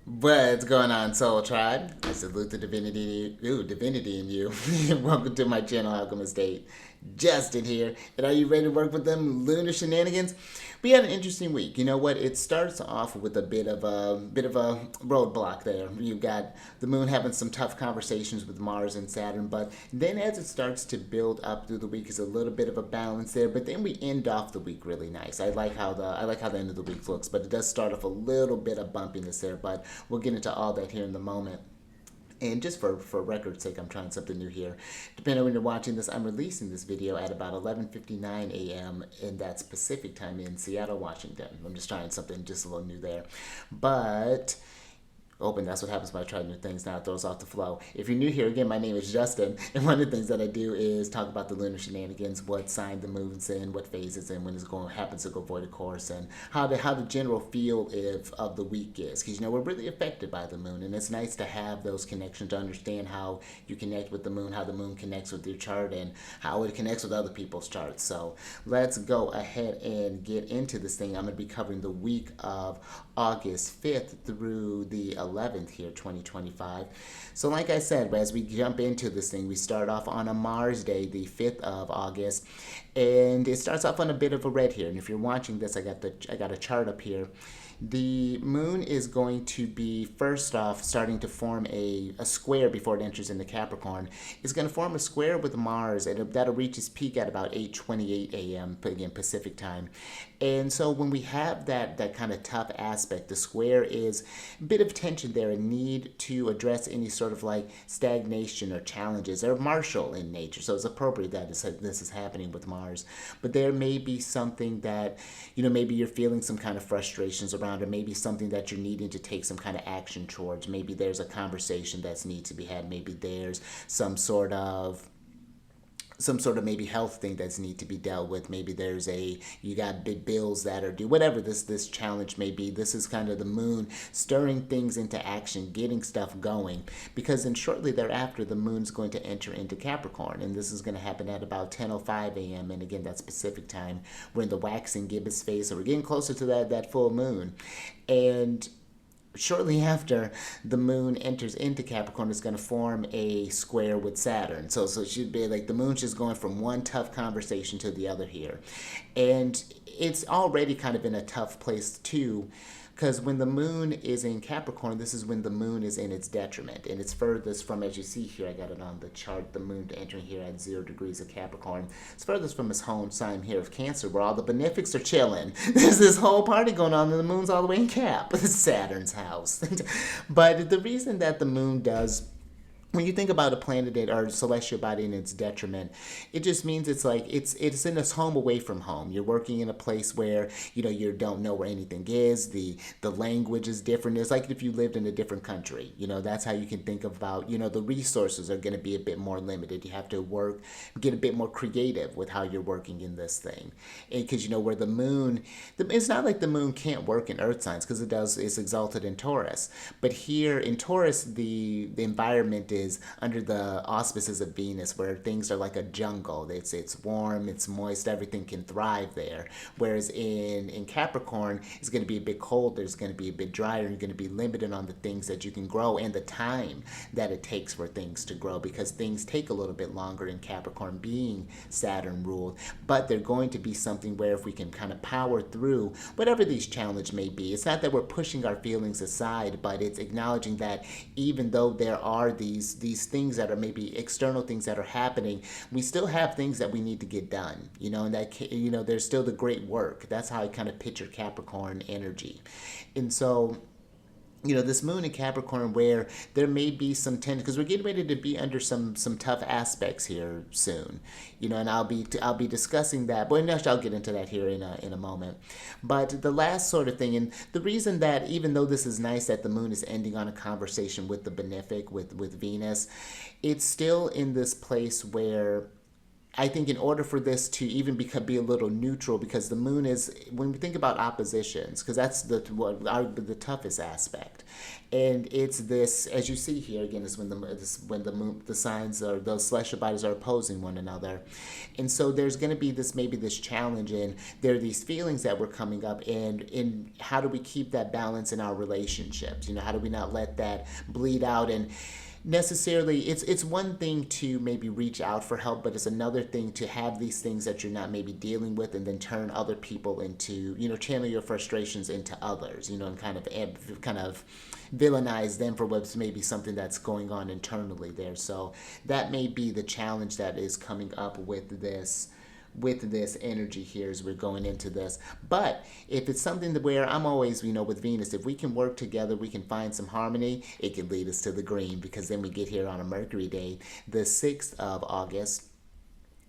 What's going on, Soul Tribe? I salute the divinity in you. Welcome to my channel, Alchemist. Justin here, and are you ready to work with them lunar shenanigans? We had an interesting week. You know what? It starts off with a bit of a roadblock there. You've got the moon having some tough conversations with Mars and Saturn, but then as it starts to build up through the week, is a little bit of a balance there. But then we end off the week really nice. I like how the end of the week looks, but it does start off a little bit of bumpiness there. But we'll get into all that here in the moment. And just for record's sake, I'm trying something new here. Depending on when you're watching this, I'm releasing this video at about 11:59 a.m. in that Pacific time in Seattle, Washington. I'm just trying something just a little new there. But open. That's what happens when I try new things. Now it throws off the flow. If you're new here, again, my name is Justin, and one of the things that I do is talk about the lunar shenanigans, what sign the moon's in, what phase it's in, when it's going happens to go void of course, and how the general feel of the week is. Because we're really affected by the moon, and it's nice to have those connections to understand how you connect with the moon, how the moon connects with your chart, and how it connects with other people's charts. So let's go ahead and get into this thing. I'm going to be covering the week of August 5th through the 11th here, 2025. So like I said, as we jump into this thing, we start off on a Mars Day, the 5th of August, and it starts off on a bit of a red here. And if you're watching this, I got a chart up here. The moon is going to be, first off, starting to form a square before it enters into Capricorn. It's going to form a square with Mars, and that'll reach its peak at about 8:28 a.m., again, Pacific time. And so when we have that kind of tough aspect, the square is a bit of tension there, a need to address any sort of like stagnation or challenges. They're martial in nature, so it's appropriate that this is happening with Mars. But there may be something that, maybe you're feeling some kind of frustrations around, or maybe something that you're needing to take some kind of action towards. Maybe there's a conversation that's needs to be had. Maybe there's some sort of maybe health thing that's need to be dealt with. Maybe you got big bills that are due. Whatever this challenge may be, this is kind of the moon stirring things into action, getting stuff going. Because then shortly thereafter, the moon's going to enter into Capricorn, and this is going to happen at about 10:05 a.m. And again, that's Pacific time. We're in the waxing gibbous phase, so we're getting closer to that full moon, and shortly after the moon enters into Capricorn, it's going to form a square with Saturn. So it should be like the moon's just going from one tough conversation to the other here. And it's already kind of in a tough place too, because when the moon is in Capricorn, this is when the moon is in its detriment. And it's furthest from, as you see here, I got it on the chart, the moon entering here at 0 degrees of Capricorn. It's furthest from its home sign here of Cancer, where all the benefics are chilling. There's this whole party going on, and the moon's all the way in Cap, Saturn's house. But the reason that the moon does, when you think about a planet or celestial body in its detriment, it just means it's like it's in its home away from home. You're working in a place where you don't know where anything is. The language is different. It's like if you lived in a different country. That's how you can think about. The resources are going to be a bit more limited. You have to get a bit more creative with how you're working in this thing, because where the moon, it's not like the moon can't work in Earth signs, because it does. It's exalted in Taurus, but here in Taurus, the environment is under the auspices of Venus, where things are like a jungle. It's warm, it's moist, everything can thrive there. Whereas in Capricorn, it's going to be a bit colder, it's going to be a bit drier, you're going to be limited on the things that you can grow and the time that it takes for things to grow, because things take a little bit longer in Capricorn, being Saturn ruled. But they're going to be something where if we can kind of power through whatever these challenges may be, it's not that we're pushing our feelings aside, but it's acknowledging that even though there are these things that are maybe external things that are happening, we still have things that we need to get done, and that there's still the great work. That's how I kind of picture Capricorn energy. And so this moon in Capricorn, where there may be some tension, because we're getting ready to be under some tough aspects here soon, and I'll be discussing that. But actually, I'll get into that here in a moment. But the last sort of thing, and the reason that even though this is nice that the moon is ending on a conversation with the benefic, with Venus, it's still in this place where I think in order for this to even be a little neutral, because the moon is, when we think about oppositions, because that's the toughest aspect, and it's this, as you see here again, is when the moon, the signs, or those celestial bodies are opposing one another, and so there's going to be this, maybe this challenge, and there are these feelings that were coming up, and in how do we keep that balance in our relationships? How do we not let that bleed out? And necessarily, it's one thing to maybe reach out for help, but it's another thing to have these things that you're not maybe dealing with, and then turn other people into, channel your frustrations into others, and kind of villainize them for what's maybe something that's going on internally there. So that may be the challenge that is coming up with this energy here as we're going into this. But if it's something where I'm always, with Venus, if we can work together, we can find some harmony, it can lead us to the green, because then we get here on a Mercury day, the 6th of August.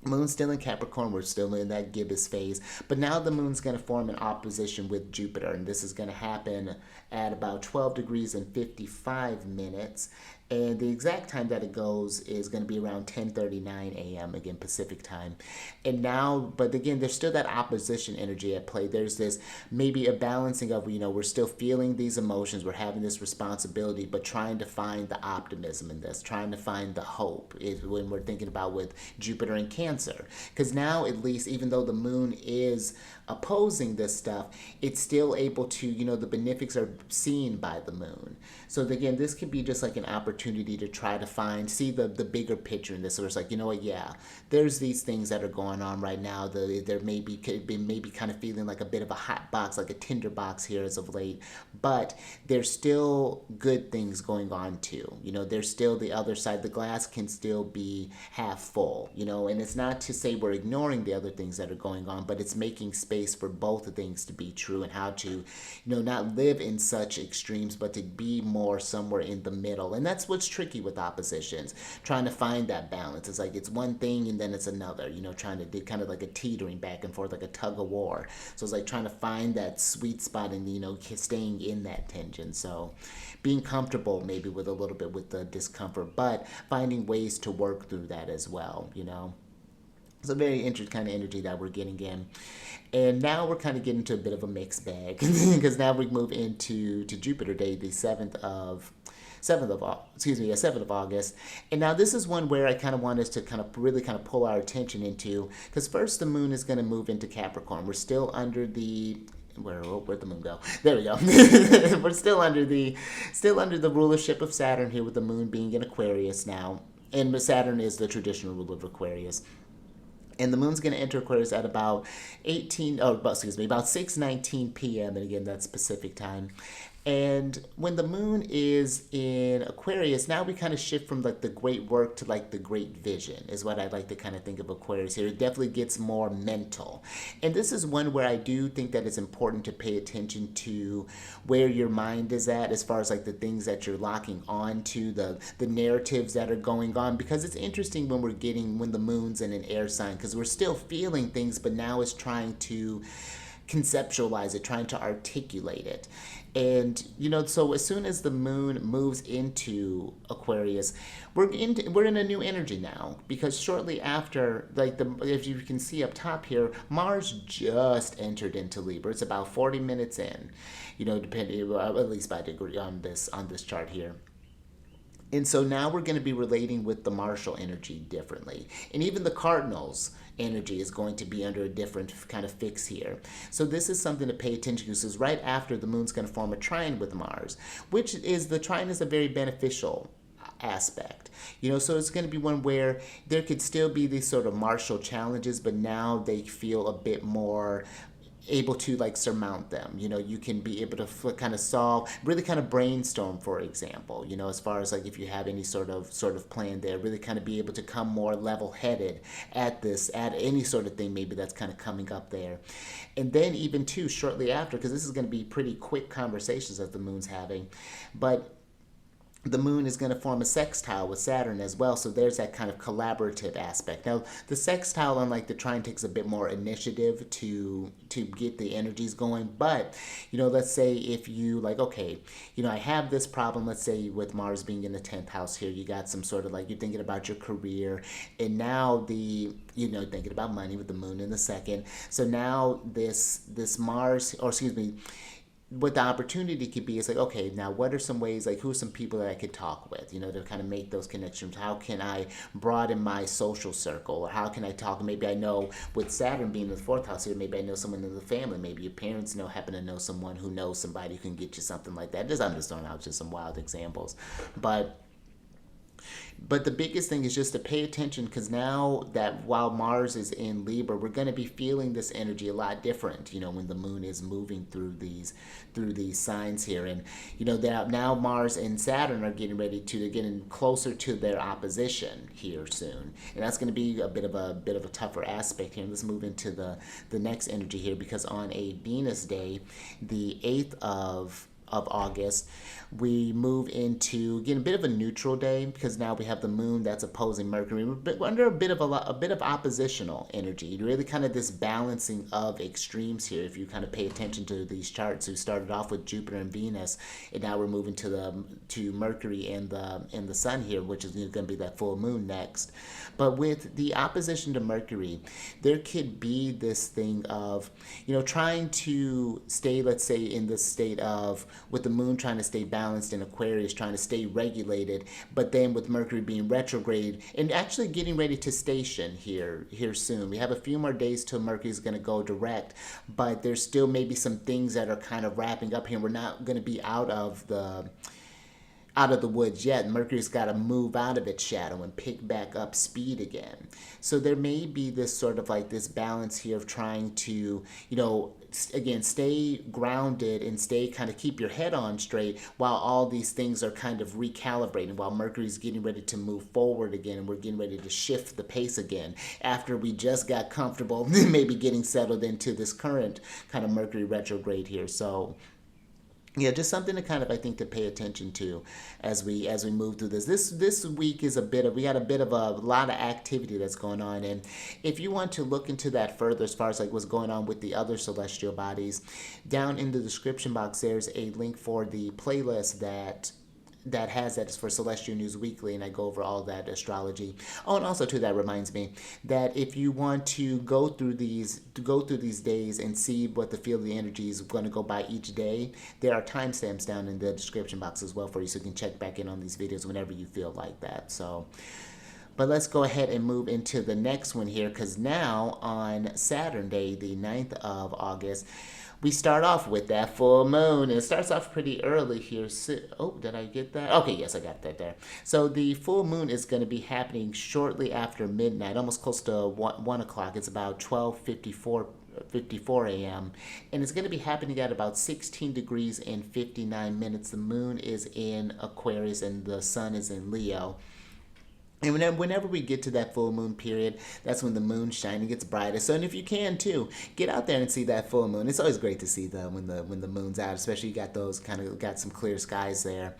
Moon's still in Capricorn. We're still in that gibbous phase. But now the moon's going to form an opposition with Jupiter. And this is going to happen at about 12 degrees and 55 minutes. And the exact time that it goes is going to be around 10:39 a.m. again, Pacific time. And now, but again, there's still that opposition energy at play. There's this maybe a balancing of, we're still feeling these emotions. We're having this responsibility, but trying to find the optimism in this, trying to find the hope is when we're thinking about with Jupiter and Cancer. Because now, at least, even though the moon is opposing this stuff, it's still able to, the benefics are seen by the moon. So again, this could be just like an opportunity to try to see the bigger picture in this. So it's like, yeah, there's these things that are going on right now. There could be maybe kind of feeling like a bit of a hot box, like a tinder box here as of late, but there's still good things going on too. There's still the other side. The glass can still be half full, and it's not to say we're ignoring the other things that are going on, but it's making space for both things to be true, and how to, not live in such extremes, but to be more somewhere in the middle. And that's what's tricky with oppositions, trying to find that balance. It's like it's one thing and then it's another, trying to do kind of like a teetering back and forth, like a tug of war. So it's like trying to find that sweet spot and, staying in that tension. So being comfortable maybe with a little bit with the discomfort, but finding ways to work through that as well. It's a very interesting kind of energy that we're getting in. And now we're kind of getting to a bit of a mixed bag, because now we move into Jupiter Day, the 7th of August. And now this is one where I kind of want us to kind of really kind of pull our attention into, because first the moon is going to move into Capricorn. We're still under the where'd the moon go? There we go. We're still under the rulership of Saturn here, with the moon being in Aquarius now. And Saturn is the traditional ruler of Aquarius. And the moon's going to enter Aquarius at about 6:19 p.m. And again, that's Pacific time. And when the moon is in Aquarius, now we kind of shift from like the great work to like the great vision, is what I like to kind of think of Aquarius here. It definitely gets more mental. And this is one where I do think that it's important to pay attention to where your mind is at, as far as like the things that you're locking on to, the narratives that are going on. Because it's interesting when the moon's in an air sign, because we're still feeling things, but now it's trying to conceptualize it, trying to articulate it. And so as soon as the moon moves into Aquarius, we're in a new energy now, because shortly after, if you can see up top here, Mars just entered into Libra. It's about 40 minutes in, depending, at least by degree on this chart here. And so now we're going to be relating with the Martial energy differently. And even the Cardinals energy is going to be under a different kind of fix here. So this is something to pay attention to, because right after, the moon's going to form a trine with Mars, the trine is a very beneficial aspect. So it's going to be one where there could still be these sort of martial challenges, but now they feel a bit more able to surmount them. You can be able to kind of solve, really kind of brainstorm, for example, as far as if you have any sort of plan there, really kind of be able to come more level-headed at any sort of thing maybe that's kind of coming up there. And then even too, shortly after, because this is going to be pretty quick conversations that the moon's having, but the moon is going to form a sextile with Saturn as well. So there's that kind of collaborative aspect. Now, the sextile, unlike the trine, takes a bit more initiative to get the energies going. But, let's say if you like, okay, I have this problem, let's say with Mars being in the 10th house here, you got some sort of like, you're thinking about your career, and now thinking about money with the moon in the second. So now this Mars, or excuse me, what the opportunity could be is like, okay, now what are some ways, like who are some people that I could talk with, to kind of make those connections? How can I broaden my social circle? Or how can I talk? Maybe I know with Saturn being in the fourth house here, maybe I know someone in the family. Maybe your parents happen to know someone who knows somebody who can get you something like that. I'm just throwing out just some wild examples. But the biggest thing is just to pay attention, because now that while Mars is in Libra, we're going to be feeling this energy a lot different, when the moon is moving through these signs here. And, that now Mars and Saturn are getting ready to, they're getting closer to their opposition here soon. And that's going to be a bit of a tougher aspect here. And let's move into the next energy here, because on a Venus day, the 8th of August, we move into again a bit of a neutral day, because now we have the moon that's opposing Mercury. We're under a bit of oppositional energy, really kind of this balancing of extremes here. If you kind of pay attention to these charts, we started off with Jupiter and Venus, and now we're moving to Mercury and the Sun here, which is going to be that full moon next. But with the opposition to Mercury, there could be this thing of trying to stay, let's say, in the state of, with the moon trying to stay balanced in Aquarius, trying to stay regulated, but then with Mercury being retrograde and actually getting ready to station here soon. We have a few more days till Mercury's going to go direct, but there's still maybe some things that are kind of wrapping up here. We're not going to be out of the woods yet. Mercury's got to move out of its shadow and pick back up speed again. So there may be this sort of like this balance here of trying to, again, stay grounded and stay kind of keep your head on straight while all these things are kind of recalibrating, while Mercury's getting ready to move forward again, and we're getting ready to shift the pace again after we just got comfortable maybe getting settled into this current kind of Mercury retrograde here. So yeah, just something to kind of, I think, to pay attention to as we move through this. This week is we got a bit of a lot of activity that's going on, and if you want to look into that further as far as like what's going on with the other celestial bodies, down in the description box there's a link for the playlist that has that is for Celestial News Weekly, and I go over all that astrology. Oh, and also too, that reminds me that if you want to go through these days and see what the field of the energy is going to go by each day, there are timestamps down in the description box as well for you, so you can check back in on these videos whenever you feel like that. So, but let's go ahead and move into the next one here, because now on Saturday, the 9th of August, we start off with that full moon. It starts off pretty early here. Oh, did I get that? Okay, yes, I got that there. So the full moon is going to be happening shortly after midnight, almost close to 1 o'clock. It's about 12:54 a.m. and it's going to be happening at about 16 degrees and 59 minutes. The moon is in Aquarius and the sun is in Leo. And whenever we get to that full moon period, that's when the moon's shining its brightest. So, and if you can too, get out there and see that full moon. It's always great to see when the moon's out, especially you got some clear skies there.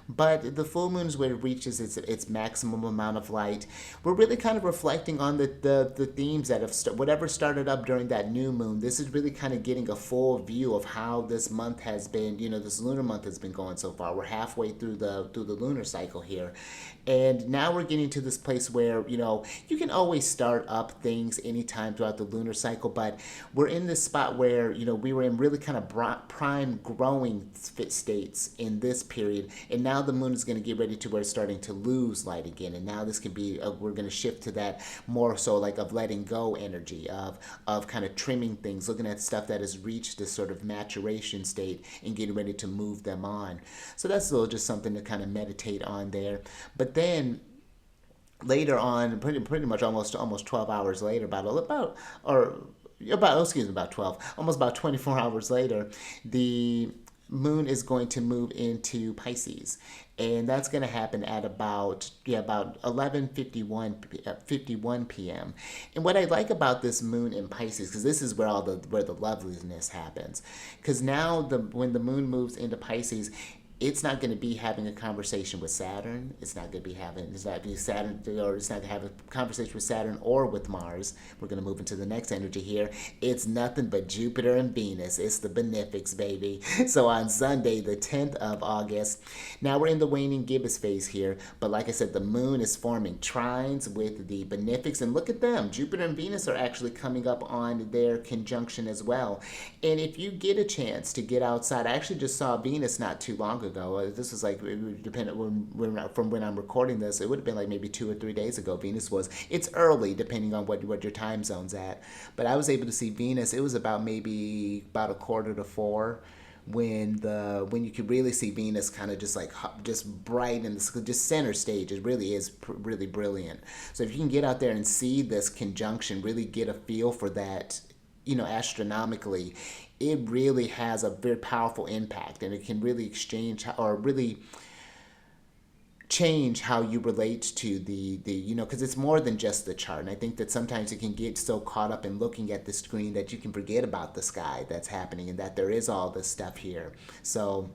But the full moon is where it reaches its maximum amount of light. We're really kind of reflecting on the themes that have whatever started up during that new moon. This is really kind of getting a full view of how this month has been, this lunar month has been going so far. We're halfway through the lunar cycle here. And now we're getting to this place where, you can always start up things anytime throughout the lunar cycle, but we're in this spot where, we were in really kind of prime growing states in this period. And now the moon is going to get ready to where it's starting to lose light again. And now this can be, we're going to shift to that more so like of letting go energy, of kind of trimming things, looking at stuff that has reached this sort of maturation state and getting ready to move them on. So that's a little just something to kind of meditate on there. But then later on, pretty much almost 12 hours later, about 12, almost about 24 hours later, the moon is going to move into Pisces, and that's going to happen at about 11:51 p.m. And what I like about this moon in Pisces, because this is where the loveliness happens, because now when the moon moves into Pisces, it's not going to be having a conversation with Saturn. It's not be Saturn, or it's not going to have a conversation with Saturn or with Mars. We're going to move into the next energy here. It's nothing but Jupiter and Venus. It's the benefics, baby. So on Sunday, the 10th of August, now we're in the waning gibbous phase here, but like I said, the moon is forming trines with the benefics, and look at them. Jupiter and Venus are actually coming up on their conjunction as well. And if you get a chance to get outside, I actually just saw Venus not too long ago. This was like, depending from when I'm recording this, it would have been like maybe 2 or 3 days ago. Venus was. It's early, depending on what your time zone's at. But I was able to see Venus. It was about maybe about 3:45 when you could really see Venus kind of just like just bright and just center stage. It really is really brilliant. So if you can get out there and see this conjunction, really get a feel for that, astronomically, it really has a very powerful impact, and it can really exchange or really change how you relate to the because it's more than just the chart. And I think that sometimes you can get so caught up in looking at the screen that you can forget about the sky that's happening and that there is all this stuff here. So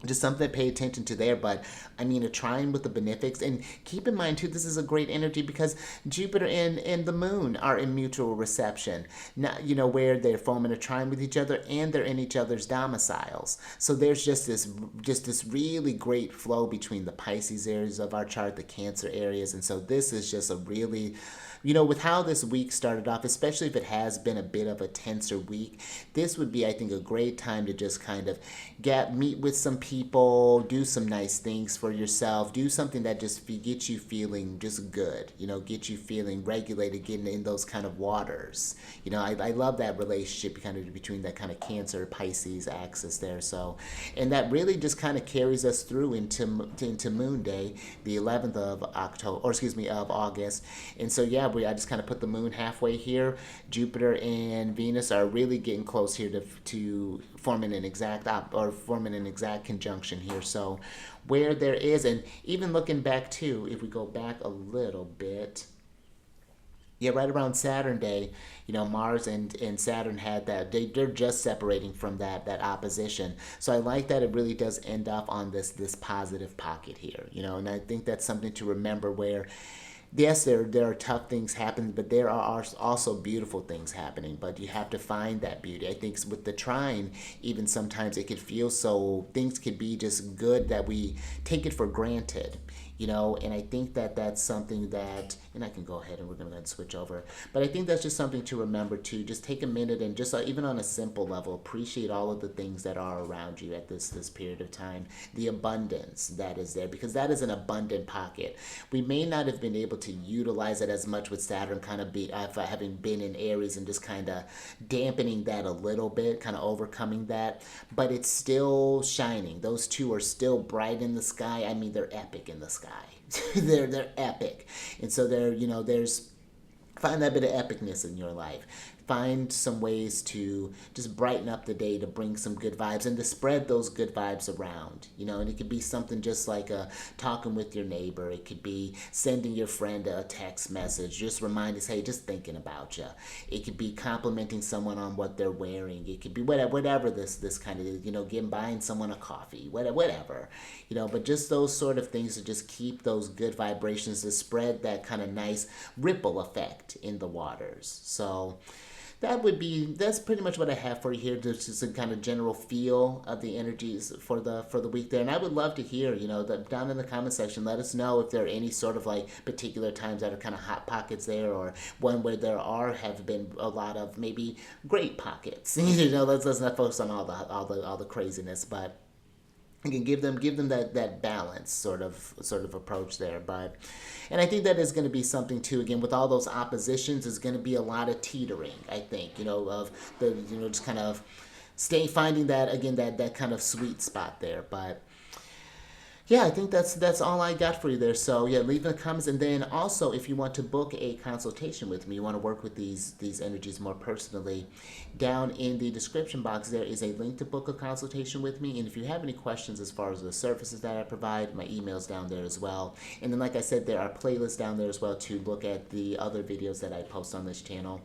just something to pay attention to there. But I mean, a trine with the benefics, and keep in mind too, this is a great energy because Jupiter and the moon are in mutual reception now, where they're forming a trine with each other and they're in each other's domiciles. So there's just this really great flow between the Pisces areas of our chart, the Cancer areas. And so this is just a really, with how this week started off, especially if it has been a bit of a tenser week, this would be, I think, a great time to just kind of meet with some people, do some nice things for yourself, do something that just gets you feeling just good, get you feeling regulated, getting in those kind of waters. I love that relationship kind of between that kind of Cancer Pisces axis there. So, and that really just kind of carries us through into Moon Day, the 11th of August. And so, yeah, I just kind of put the moon halfway here. Jupiter and Venus are really getting close here to forming an exact conjunction here. So where there is, and even looking back too, if we go back a little bit, yeah, right around Saturn Day, Mars and Saturn had that. They're just separating from that opposition. So I like that it really does end up on this positive pocket here, and I think that's something to remember where, yes, there are tough things happening, but there are also beautiful things happening. But you have to find that beauty. I think with the trine, even sometimes it could feel so, things could be just good that we take it for granted. And I think that that's something that, and I can go ahead and we're going to switch over, but I think that's just something to remember to just take a minute and just even on a simple level, appreciate all of the things that are around you at this period of time, the abundance that is there, because that is an abundant pocket. We may not have been able to utilize it as much with Saturn kind of having been in Aries and just kind of dampening that a little bit, kind of overcoming that, but it's still shining. Those two are still bright in the sky. I mean, they're epic in the sky. they're epic. And so there's, find that bit of epicness in your life. Find some ways to just brighten up the day, to bring some good vibes and to spread those good vibes around, and it could be something just like talking with your neighbor. It could be sending your friend a text message, just remind us, hey, just thinking about you. It could be complimenting someone on what they're wearing. It could be whatever this kind of, buying someone a coffee, whatever, but just those sort of things to just keep those good vibrations, to spread that kind of nice ripple effect in the waters. So that's pretty much what I have for you here. Just a kind of general feel of the energies for the week there. And I would love to hear, down in the comment section, let us know if there are any sort of like particular times that are kind of hot pockets there, or one where have been a lot of maybe great pockets. Let's not focus on all the craziness, but you can give them that balance sort of approach there. But, and I think that is going to be something too, again, with all those oppositions, is going to be a lot of teetering, I think, of the, just kind of finding that, again, that kind of sweet spot there. But yeah, I think that's all I got for you there. So yeah, leave in the comments, and then also if you want to book a consultation with me, you want to work with these energies more personally, down in the description box there is a link to book a consultation with me. And if you have any questions as far as the services that I provide, my email's down there as well. And then, like I said, there are playlists down there as well to look at the other videos that I post on this channel.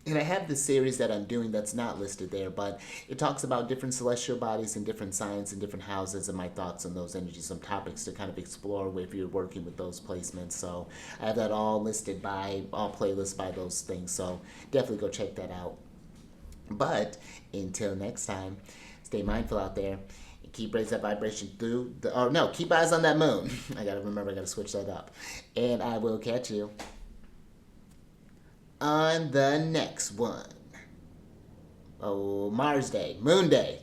And I have this series that I'm doing that's not listed there, but it talks about different celestial bodies and different signs and different houses and my thoughts on those energies, some topics to kind of explore if you're working with those placements. So I have that all listed by, all playlists by those things. So definitely go check that out. But until next time, stay mindful out there. Keep raising that vibration through the, oh no, keep eyes on that moon. I gotta remember, I gotta switch that up. And I will catch you on the next one. Oh, Mars Day, Moon Day.